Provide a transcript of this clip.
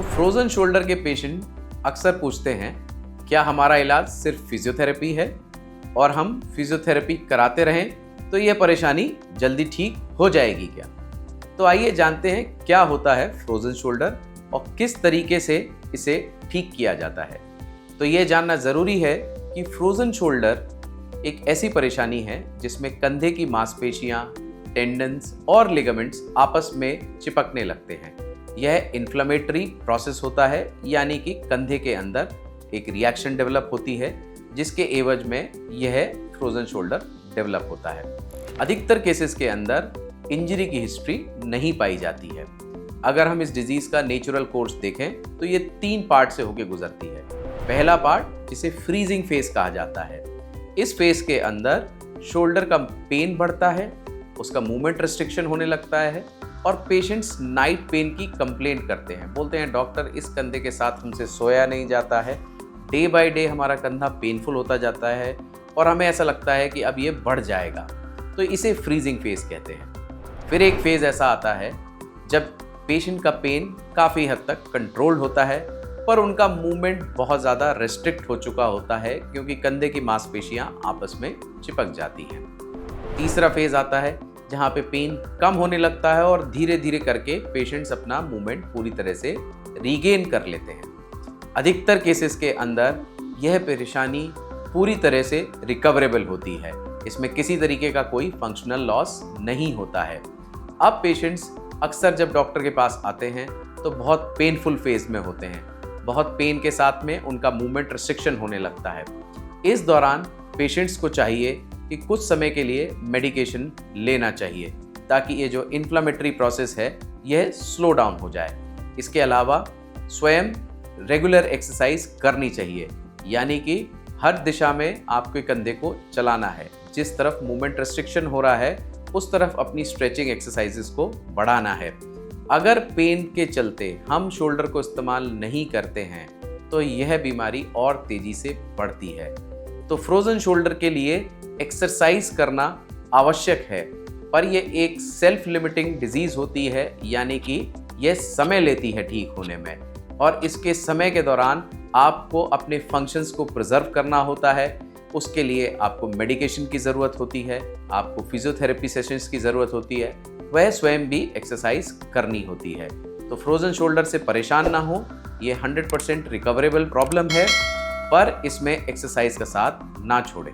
तो frozen shoulder के patient अक्सर पूछते हैं, क्या हमारा इलाज सिर्फ फिजियोथेरेपी है और हम फिजियोथेरेपी कराते रहें तो यह परेशानी जल्दी ठीक हो जाएगी क्या? तो आइए जानते हैं क्या होता है फ्रोजन शोल्डर और किस तरीके से इसे ठीक किया जाता है। तो ये जानना ज़रूरी है कि फ्रोजन शोल्डर एक ऐसी परेशानी है जिसमें कंधे की मांसपेशियां, टेंडन्स और लिगामेंट्स आपस में चिपकने लगते हैं। यह इन्फ्लेमेटरी प्रोसेस होता है, यानी कि कंधे के अंदर एक रिएक्शन डेवलप होती है जिसके एवज में यह फ्रोजन शोल्डर डेवलप होता है। अधिकतर केसेस के अंदर इंजरी की हिस्ट्री नहीं पाई जाती है। अगर हम इस डिजीज का नेचुरल कोर्स देखें तो ये 3 पार्ट से होकर गुजरती है। पहला पार्ट जिसे फ्रीजिंग फेज कहा जाता है। इस फेज के अंदर शोल्डर का पेन बढ़ता है, उसका मूवमेंट रिस्ट्रिक्शन होने लगता है और पेशेंट्स नाइट पेन की कंप्लेंट करते हैं। बोलते हैं डॉक्टर इस कंधे के साथ हमसे सोया नहीं जाता है, डे बाय डे हमारा कंधा पेनफुल होता जाता है और हमें ऐसा लगता है कि अब ये बढ़ जाएगा। तो इसे फ्रीजिंग फेज कहते हैं। फिर एक फेज ऐसा आता है जब पेशेंट का पेन काफ़ी हद तक कंट्रोल्ड होता है पर उनका मूवमेंट बहुत ज़्यादा रेस्ट्रिक्ट हो चुका होता है क्योंकि कंधे की मांसपेशियां आपस में चिपक जाती हैं। तीसरा फेज आता है जहाँ पे पेन कम होने लगता है और धीरे धीरे करके पेशेंट्स अपना मूवमेंट पूरी तरह से रीगेन कर लेते हैं। अधिकतर केसेस के अंदर यह परेशानी पूरी तरह से रिकवरेबल होती है। इसमें किसी तरीके का कोई फंक्शनल लॉस नहीं होता है। अब पेशेंट्स अक्सर जब डॉक्टर के पास आते हैं तो बहुत पेनफुल फेज में होते हैं। बहुत पेन के साथ में उनका मूवमेंट रिस्ट्रिक्शन होने लगता है। इस दौरान पेशेंट्स को चाहिए कि कुछ समय के लिए मेडिकेशन लेना चाहिए ताकि ये जो इन्फ्लेमेटरी प्रोसेस है यह स्लो डाउन हो जाए। इसके अलावा स्वयं रेगुलर एक्सरसाइज करनी चाहिए, यानी कि हर दिशा में आपके कंधे को चलाना है। जिस तरफ मूवमेंट रिस्ट्रिक्शन हो रहा है उस तरफ अपनी स्ट्रेचिंग एक्सरसाइजेस को बढ़ाना है। अगर पेन के चलते हम शोल्डर को इस्तेमाल नहीं करते हैं तो यह बीमारी और तेजी से बढ़ती है। तो फ्रोजन शोल्डर के लिए एक्सरसाइज करना आवश्यक है, पर यह एक सेल्फ लिमिटिंग डिजीज होती है, यानी कि यह समय लेती है ठीक होने में और इसके समय के दौरान आपको अपने फंक्शंस को प्रिजर्व करना होता है। उसके लिए आपको मेडिकेशन की ज़रूरत होती है, आपको फिजियोथेरेपी सेशंस की ज़रूरत होती है, वह स्वयं भी एक्सरसाइज करनी होती है। तो फ्रोजन शोल्डर से परेशान ना हो, ये 100% रिकवरेबल प्रॉब्लम है, पर इसमें एक्सरसाइज का साथ ना छोड़ें।